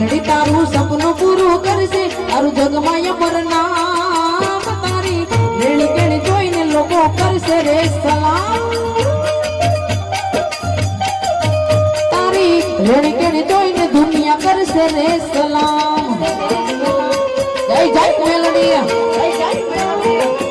મેલડી તારું સપનું પૂરું કરશે તારું જગમાં અમર નામ તારી રેણી કેણી જોઈને લોકો કરશે રે સલામ તારી રેણી કેણી જોઈને દુનિયા કરશે રે સલામ જય જય મેલડી જય જય મેલડી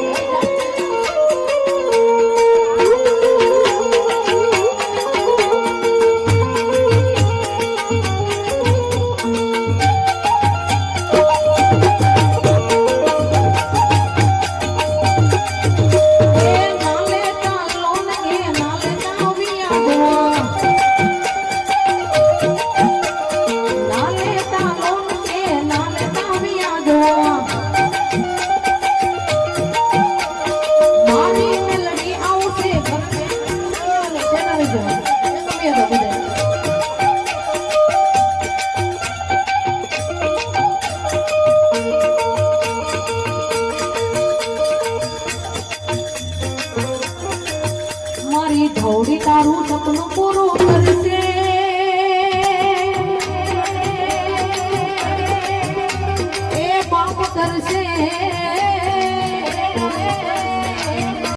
મારી ધોડી તારું સપનું પૂરું કરશે